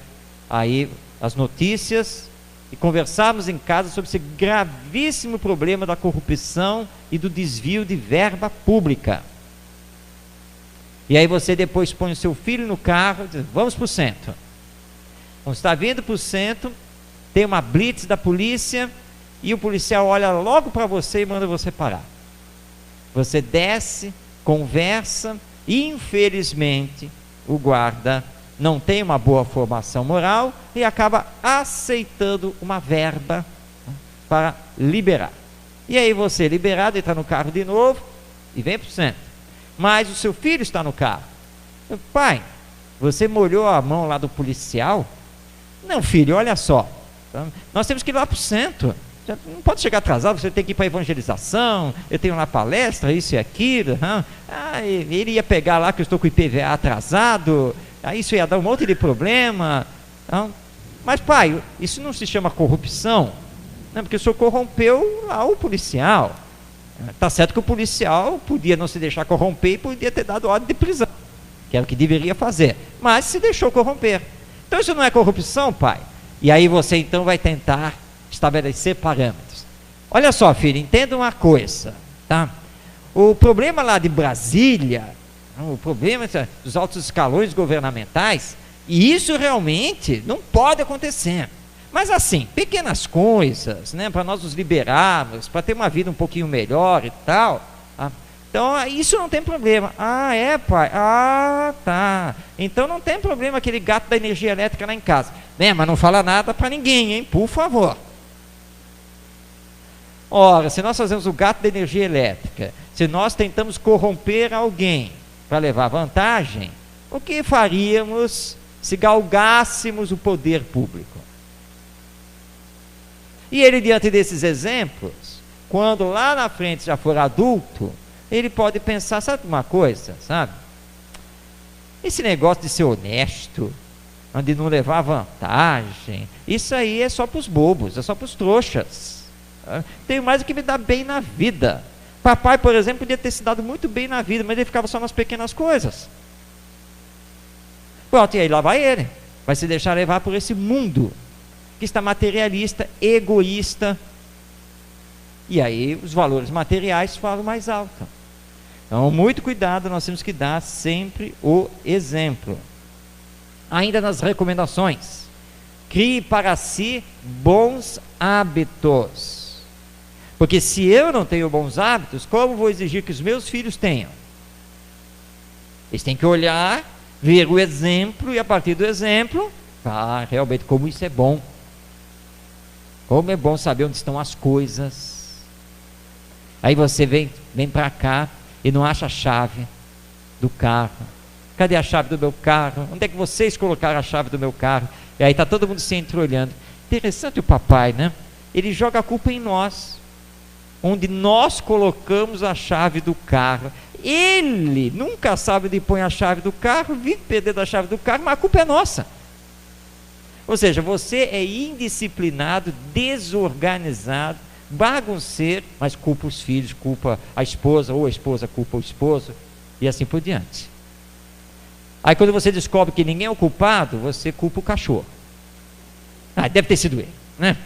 aí as notícias e conversarmos em casa sobre esse gravíssimo problema da corrupção e do desvio de verba pública. E aí você depois põe o seu filho no carro e diz, vamos para o centro. Quando está vindo para o centro, tem uma blitz da polícia e o policial olha logo para você e manda você parar. Você desce, conversa e infelizmente o guarda não tem uma boa formação moral e acaba aceitando uma verba para liberar. E aí você liberado, entra no carro de novo e vem para o centro. Mas o seu filho está no carro. Pai, você molhou a mão lá do policial? Não, filho, olha só. Nós temos que ir lá para o centro. Não pode chegar atrasado, você tem que ir para a evangelização, eu tenho lá palestra, isso e aquilo. Ele ia pegar lá que eu estou com o IPVA atrasado, aí isso ia dar um monte de problema. Mas pai, isso não se chama corrupção? Não, porque o senhor corrompeu lá o policial. Está certo que o policial podia não se deixar corromper e podia ter dado ordem de prisão, que era o que deveria fazer, mas se deixou corromper. Então isso não é corrupção, pai? E aí você então vai tentar estabelecer parâmetros. Olha só, filho, entenda uma coisa, tá? O problema lá de Brasília, o problema dos altos escalões governamentais, e isso realmente não pode acontecer. Mas assim, pequenas coisas, né, para nós nos liberarmos, para ter uma vida um pouquinho melhor e tal. Então, isso não tem problema. É, pai? Tá. Então não tem problema aquele gato da energia elétrica lá em casa. Mas não fala nada para ninguém, hein? Por favor. Ora, se nós fazemos o gato da energia elétrica, se nós tentamos corromper alguém para levar vantagem, o que faríamos se galgássemos o poder público? E ele, diante desses exemplos, quando lá na frente já for adulto, ele pode pensar, sabe uma coisa, sabe? Esse negócio de ser honesto, de não levar vantagem, isso aí é só para os bobos, é só para os trouxas. Tenho mais o que me dá bem na vida. Papai, por exemplo, podia ter se dado muito bem na vida, mas ele ficava só nas pequenas coisas. Pronto, e aí lá vai ele. Vai se deixar levar por esse mundo que está materialista, egoísta. E aí os valores materiais falam mais alto. Então, muito cuidado, nós temos que dar sempre o exemplo. Ainda nas recomendações, crie para si bons hábitos. Porque se eu não tenho bons hábitos, como vou exigir que os meus filhos tenham? Eles têm que olhar, ver o exemplo, e a partir do exemplo, realmente como isso é bom. Como é bom saber onde estão as coisas. Aí você vem para cá e não acha a chave do carro. Cadê a chave do meu carro? Onde é que vocês colocaram a chave do meu carro? E aí está todo mundo se entreolhando. Interessante o papai, né? Ele joga a culpa em nós, onde nós colocamos a chave do carro. Ele nunca sabe onde põe a chave do carro, vive perdendo a chave do carro, mas a culpa é nossa. Ou seja, você é indisciplinado, desorganizado, bagunceiro, mas culpa os filhos, culpa a esposa, ou a esposa culpa o esposo, e assim por diante. Aí quando você descobre que ninguém é o culpado, você culpa o cachorro. Deve ter sido ele, né?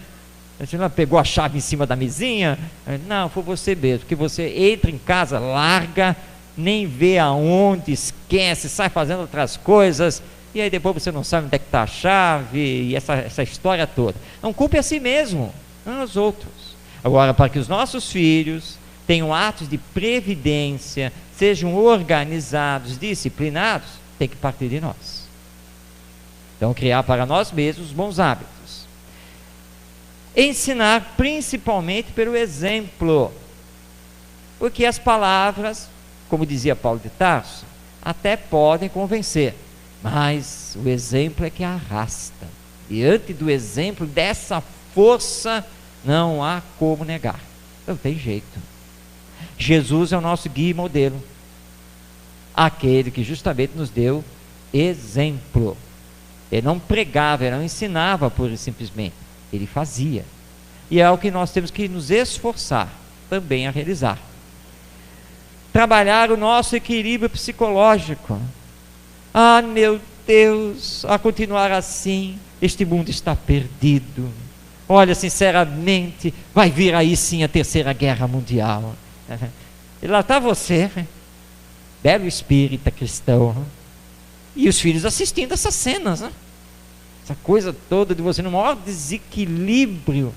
Você não pegou a chave em cima da mesinha? Não, foi você mesmo, porque você entra em casa, larga, nem vê aonde, esquece, sai fazendo outras coisas, e aí depois você não sabe onde é que está a chave, e essa história toda. Não, culpe a si mesmo, não os outros. Agora, para que os nossos filhos tenham atos de previdência, sejam organizados, disciplinados, tem que partir de nós. Então, criar para nós mesmos bons hábitos. Ensinar principalmente pelo exemplo. Porque as palavras, como dizia Paulo de Tarso, até podem convencer, mas o exemplo é que arrasta. Diante do exemplo, dessa força, não há como negar. Não tem jeito. Jesus é o nosso guia e modelo. Aquele que justamente nos deu exemplo. Ele não pregava, ele não ensinava pura e simplesmente. Ele fazia. E é o que nós temos que nos esforçar também a realizar. Trabalhar o nosso equilíbrio psicológico. Meu Deus, a continuar assim, este mundo está perdido. Olha, sinceramente, vai vir aí sim a terceira guerra mundial. E lá está você, belo espírita cristão, e os filhos assistindo essas cenas, né? Essa coisa toda de você no maior desequilíbrio.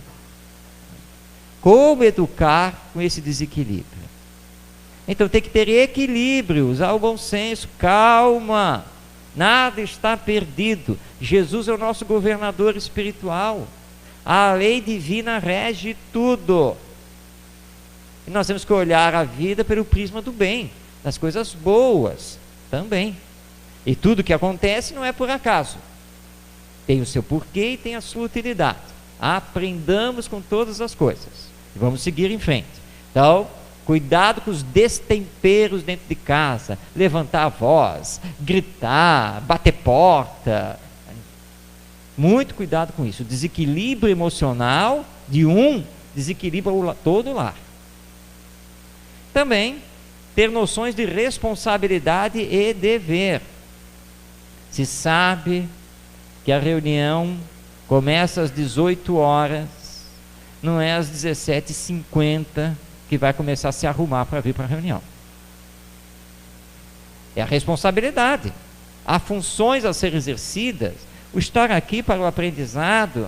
Como educar com esse desequilíbrio? Então tem que ter equilíbrio, usar o bom senso, calma, nada está perdido. Jesus é o nosso governador espiritual. A lei divina rege tudo. E nós temos que olhar a vida pelo prisma do bem, das coisas boas também. E tudo que acontece não é por acaso. Tem o seu porquê e tem a sua utilidade. Aprendamos com todas as coisas. E vamos seguir em frente. Então, cuidado com os destemperos dentro de casa. Levantar a voz, gritar, bater porta. Muito cuidado com isso. O desequilíbrio emocional de um desequilibra todo o lar. Também ter noções de responsabilidade e dever. Se sabe que a reunião começa às 18 horas, não é às 17h50 que vai começar a se arrumar para vir para a reunião. É a responsabilidade. Há funções a ser exercidas. O estar aqui para o aprendizado.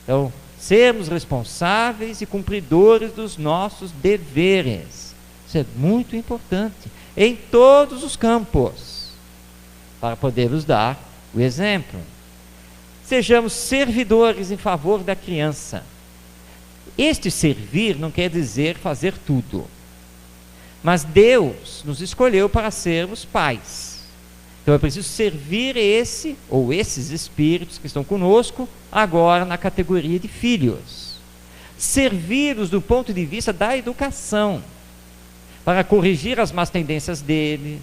Então, sermos responsáveis e cumpridores dos nossos deveres. Isso é muito importante, em todos os campos, para podermos dar o exemplo. Sejamos servidores em favor da criança. Este servir não quer dizer fazer tudo, mas Deus nos escolheu para sermos pais. Então é preciso servir esse ou esses espíritos que estão conosco agora na categoria de filhos. Servir-os do ponto de vista da educação, para corrigir as más tendências deles,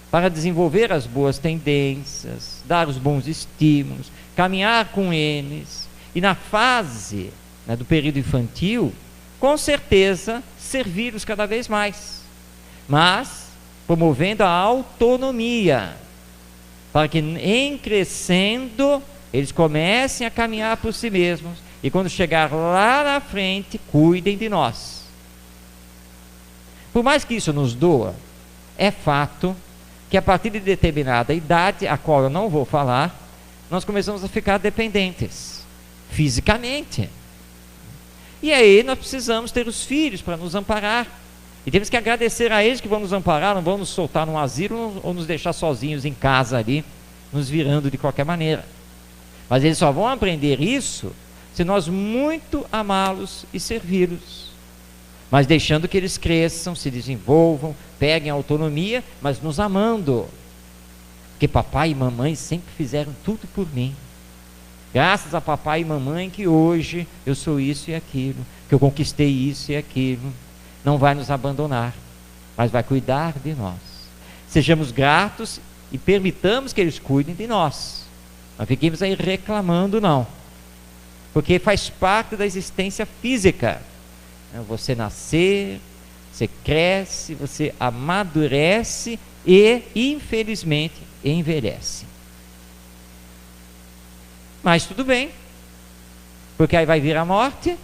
para desenvolver as boas tendências, dar os bons estímulos, caminhar com eles. E na fase, né, do período infantil, com certeza, servi-los cada vez mais, mas promovendo a autonomia, para que em crescendo, eles comecem a caminhar por si mesmos, e quando chegar lá na frente, cuidem de nós. Por mais que isso nos doa, é fato que a partir de determinada idade, a qual eu não vou falar, nós começamos a ficar dependentes, fisicamente. E aí nós precisamos ter os filhos para nos amparar. E temos que agradecer a eles que vão nos amparar, não vão nos soltar num asilo ou nos deixar sozinhos em casa ali, nos virando de qualquer maneira. Mas eles só vão aprender isso se nós muito amá-los e servi-los. Mas deixando que eles cresçam, se desenvolvam, peguem autonomia, mas nos amando. Porque papai e mamãe sempre fizeram tudo por mim. Graças a papai e mamãe que hoje eu sou isso e aquilo, que eu conquistei isso e aquilo. Não vai nos abandonar, mas vai cuidar de nós. Sejamos gratos e permitamos que eles cuidem de nós. Não fiquemos aí reclamando, não. Porque faz parte da existência física. Você nascer, você cresce, você amadurece e, infelizmente, envelhece. Mas tudo bem, porque aí vai vir a morte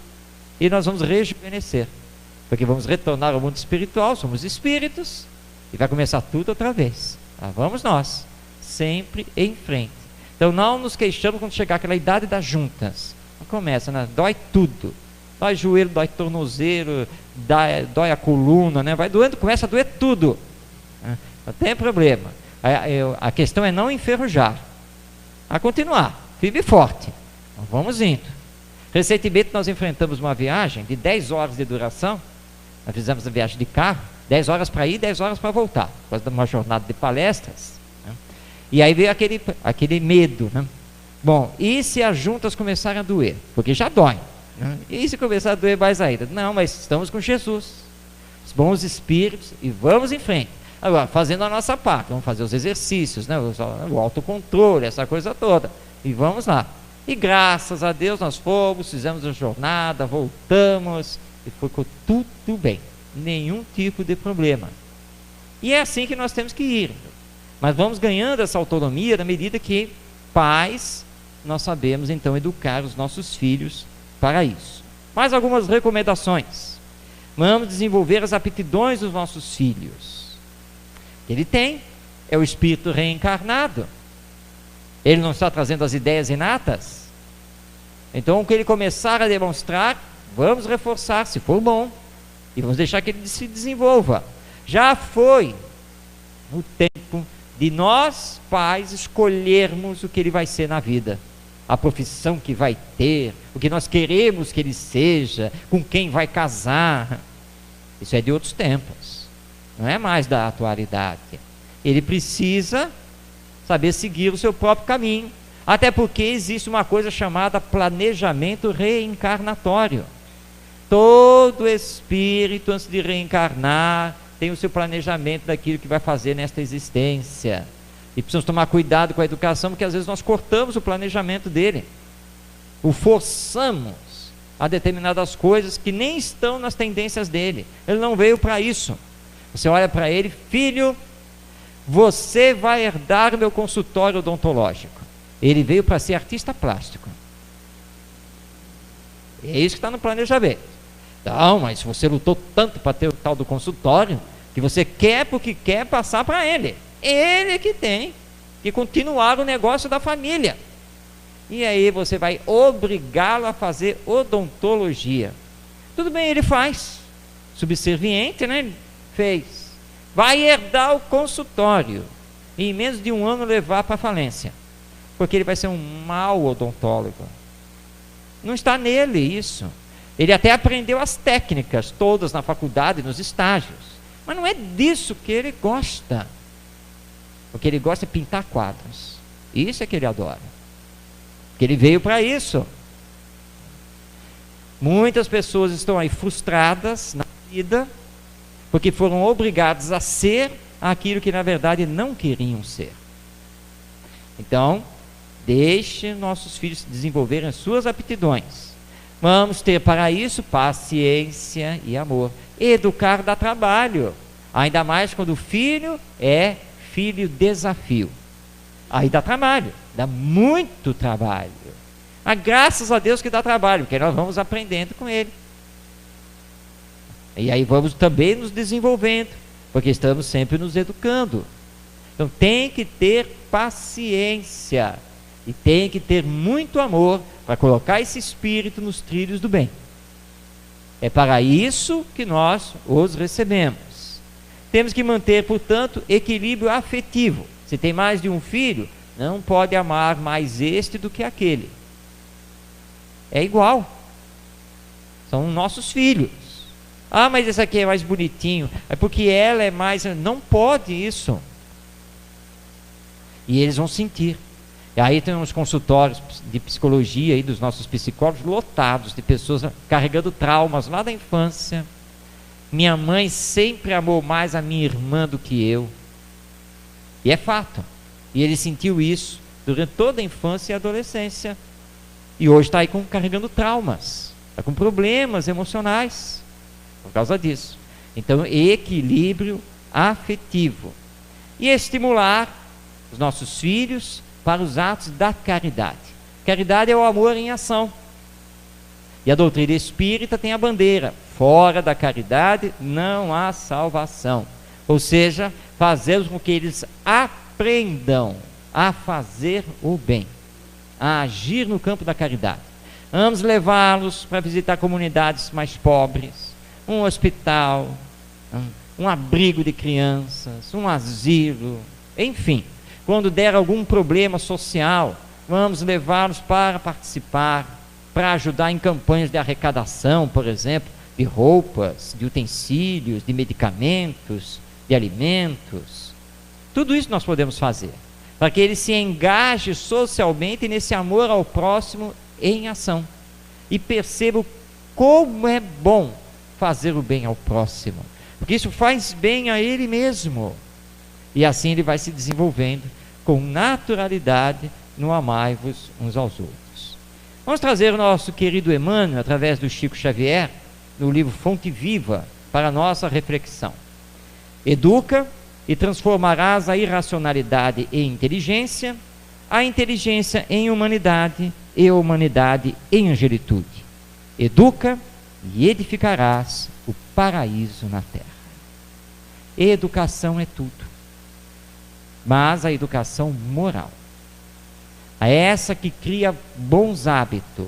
e nós vamos rejuvenescer. Porque vamos retornar ao mundo espiritual, somos espíritos, e vai começar tudo outra vez. Lá vamos nós, sempre em frente. Então não nos queixamos quando chegar aquela idade das juntas. Não começa, né? Dói tudo. Dói joelho, dói tornozelo, dói a coluna, né? Vai doendo, começa a doer tudo. Não tem problema. A questão é não enferrujar. A continuar, firme e forte. Então, vamos indo. Recentemente nós enfrentamos uma viagem de 10 horas de duração. Nós fizemos a viagem de carro, 10 horas para ir, 10 horas para voltar, por causa de uma jornada de palestras, né? E aí veio aquele medo, né? Bom, e se as juntas começarem a doer? Porque já dói, né? E se começar a doer mais ainda? Não, mas estamos com Jesus, os bons espíritos, e vamos em frente. Agora, fazendo a nossa parte, vamos fazer os exercícios, né? O autocontrole, essa coisa toda, e vamos lá. E graças a Deus nós fomos, fizemos a jornada, voltamos, e ficou tudo bem, nenhum tipo de problema. E é assim que nós temos que ir. Mas vamos ganhando essa autonomia na medida que pais, nós sabemos então educar os nossos filhos para isso. Mais algumas recomendações. Vamos desenvolver as aptidões dos nossos filhos. Ele tem, é o espírito reencarnado. Ele não está trazendo as ideias inatas. Então o que ele começar a demonstrar, vamos reforçar, se for bom, e vamos deixar que ele se desenvolva. Já foi o tempo de nós, pais, escolhermos o que ele vai ser na vida, a profissão que vai ter, o que nós queremos que ele seja, com quem vai casar. Isso é de outros tempos, não é mais da atualidade. Ele precisa saber seguir o seu próprio caminho, até porque existe uma coisa chamada planejamento reencarnatório. Todo espírito, antes de reencarnar, tem o seu planejamento daquilo que vai fazer nesta existência. E precisamos tomar cuidado com a educação, porque às vezes nós cortamos o planejamento dele, o forçamos a determinadas coisas que nem estão nas tendências dele. Ele não veio para isso. Você olha para ele, filho, você vai herdar o meu consultório odontológico. Ele veio para ser artista plástico. É isso que está no planejamento. Não, mas você lutou tanto para ter o tal do consultório, que você quer porque quer passar para ele. Ele que tem que continuar o negócio da família. E aí você vai obrigá-lo a fazer odontologia. Tudo bem, ele faz. Subserviente, né? Ele fez. Vai herdar o consultório. E em menos de um ano levar para a falência. Porque ele vai ser um mau odontólogo. Não está nele isso. Ele até aprendeu as técnicas todas na faculdade, nos estágios. Mas não é disso que ele gosta. O que ele gosta é pintar quadros. Isso é que ele adora. Porque ele veio para isso. Muitas pessoas estão aí frustradas na vida, porque foram obrigadas a ser aquilo que na verdade não queriam ser. Então, deixe nossos filhos desenvolverem as suas aptidões. Vamos ter para isso paciência e amor. Educar dá trabalho, ainda mais quando o filho é filho desafio. Aí dá trabalho, dá muito trabalho. Mas graças a Deus que dá trabalho, porque nós vamos aprendendo com ele. E aí vamos também nos desenvolvendo, porque estamos sempre nos educando. Então tem que ter paciência e tem que ter muito amor para colocar esse espírito nos trilhos do bem. É para isso que nós os recebemos. Temos que manter, portanto, equilíbrio afetivo. Se tem mais de um filho, não pode amar mais este do que aquele. É igual. São nossos filhos. Ah, mas esse aqui é mais bonitinho. É porque ela é mais... Não pode isso. E eles vão sentir. E aí tem uns consultórios de psicologia aí dos nossos psicólogos lotados de pessoas carregando traumas lá da infância. Minha mãe sempre amou mais a minha irmã do que eu. E é fato. E ele sentiu isso durante toda a infância e adolescência. E hoje está aí carregando traumas. Está com problemas emocionais por causa disso. Então, equilíbrio afetivo. E estimular os nossos filhos para os atos da caridade. Caridade é o amor em ação. E a doutrina espírita tem a bandeira: fora da caridade não há salvação. Ou seja, fazê-los com que eles aprendam a fazer o bem, a agir no campo da caridade. Vamos levá-los para visitar comunidades mais pobres, um hospital, um abrigo de crianças, um asilo, enfim. Quando der algum problema social, vamos levá-los para participar, para ajudar em campanhas de arrecadação, por exemplo, de roupas, de utensílios, de medicamentos, de alimentos. Tudo isso nós podemos fazer, para que ele se engaje socialmente nesse amor ao próximo em ação. E perceba como é bom fazer o bem ao próximo, porque isso faz bem a ele mesmo. E assim ele vai se desenvolvendo com naturalidade no amai-vos uns aos outros. Vamos trazer o nosso querido Emmanuel, através do Chico Xavier, no livro Fonte Viva, para a nossa reflexão. Educa e transformarás a irracionalidade em inteligência, a inteligência em humanidade e a humanidade em angelitude. Educa e edificarás o paraíso na terra. Educação é tudo, mas a educação moral é essa que cria bons hábitos,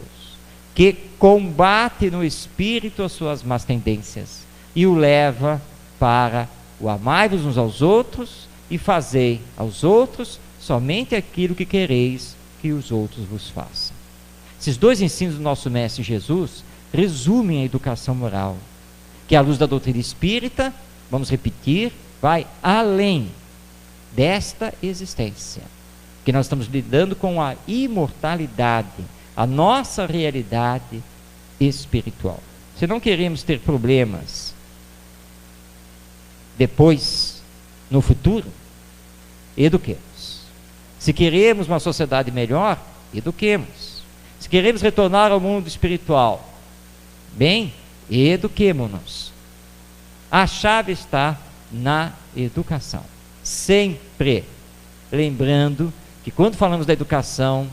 que combate no espírito as suas más tendências e o leva para o amai-vos uns aos outros e fazei aos outros somente aquilo que quereis que os outros vos façam. Esses dois ensinos do nosso Mestre Jesus resumem a educação moral, que à luz da doutrina espírita, vamos repetir, vai além desta existência, que nós estamos lidando com a imortalidade, a nossa realidade espiritual. Se não queremos ter problemas depois, no futuro, eduquemos. Se queremos uma sociedade melhor, eduquemos. Se queremos retornar ao mundo espiritual, bem, eduquemo-nos. A chave está na educação. Sempre lembrando que quando falamos da educação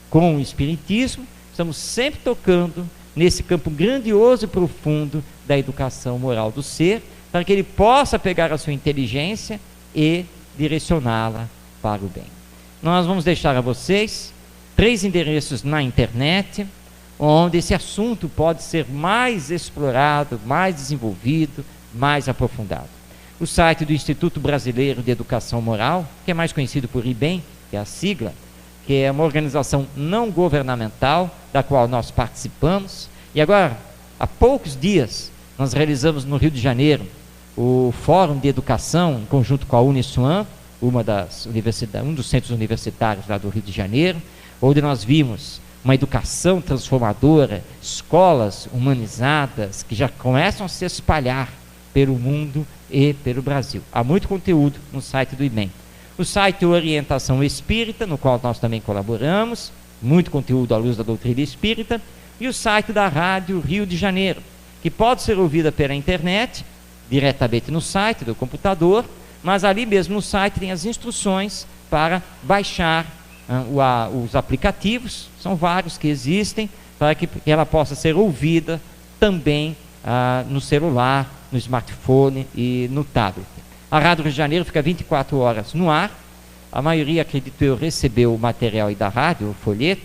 com o Espiritismo, estamos sempre tocando nesse campo grandioso e profundo da educação moral do ser, para que ele possa pegar a sua inteligência e direcioná-la para o bem. Nós vamos deixar a vocês 3 endereços na internet, onde esse assunto pode ser mais explorado, mais desenvolvido, mais aprofundado. O site do Instituto Brasileiro de Educação Moral, que é mais conhecido por IBEM, que é a sigla, que é uma organização não governamental, da qual nós participamos. E agora, há poucos dias, nós realizamos no Rio de Janeiro o Fórum de Educação, em conjunto com a Uniswan, um dos centros universitários lá do Rio de Janeiro, onde nós vimos uma educação transformadora, escolas humanizadas que já começam a se espalhar pelo mundo e pelo Brasil. Há muito conteúdo no site do IBEM. O site Orientação Espírita, no qual nós também colaboramos, muito conteúdo à luz da doutrina espírita, e o site da Rádio Rio de Janeiro, que pode ser ouvida pela internet, diretamente no site do computador, mas ali mesmo no site tem as instruções para baixar os aplicativos, são vários que existem, para que ela possa ser ouvida também no celular, no smartphone e no tablet. A Rádio Rio de Janeiro fica 24 horas no ar. A maioria, acredito eu, recebeu o material aí da rádio, o folheto,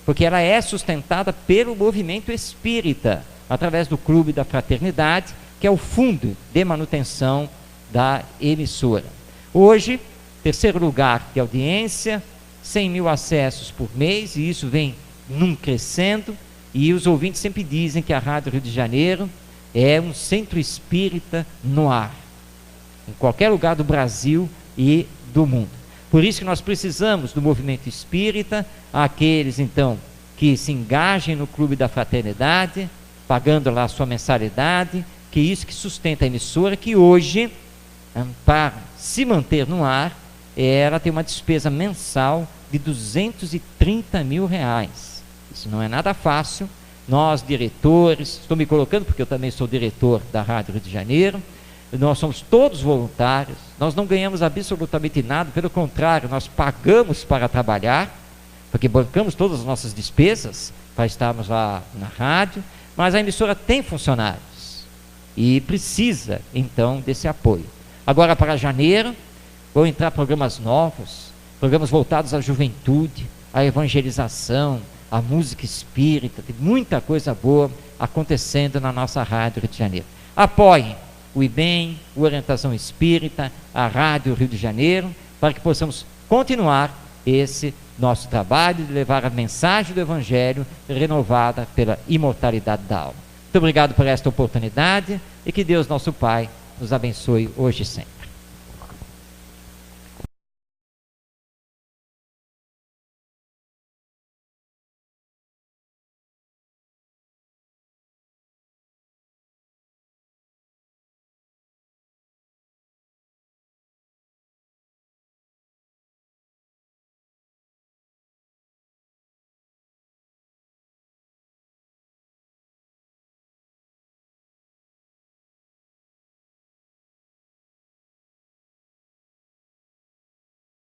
porque ela é sustentada pelo movimento espírita, através do Clube da Fraternidade, que é o fundo de manutenção da emissora. Hoje, terceiro lugar de audiência, 100 mil acessos por mês, e isso vem crescendo, e os ouvintes sempre dizem que a Rádio Rio de Janeiro é um centro espírita no ar, em qualquer lugar do Brasil e do mundo. Por isso que nós precisamos do movimento espírita, aqueles então que se engajem no Clube da Fraternidade, pagando lá a sua mensalidade, que é isso que sustenta a emissora, que hoje, para se manter no ar, ela tem uma despesa mensal de R$230 mil. Isso não é nada fácil. Nós, diretores, estou me colocando porque eu também sou diretor da Rádio Rio de Janeiro, nós somos todos voluntários, nós não ganhamos absolutamente nada, pelo contrário, nós pagamos para trabalhar, porque bancamos todas as nossas despesas para estarmos lá na rádio, mas a emissora tem funcionários e precisa então desse apoio. Agora, para janeiro, vão entrar programas novos, programas voltados à juventude, à evangelização, à música espírita, tem muita coisa boa acontecendo na nossa Rádio Rio de Janeiro. Apoiem o IBEM, o Orientação Espírita, a Rádio Rio de Janeiro, para que possamos continuar esse nosso trabalho de levar a mensagem do Evangelho renovada pela imortalidade da alma. Muito obrigado por esta oportunidade e que Deus, nosso Pai, nos abençoe hoje e sempre.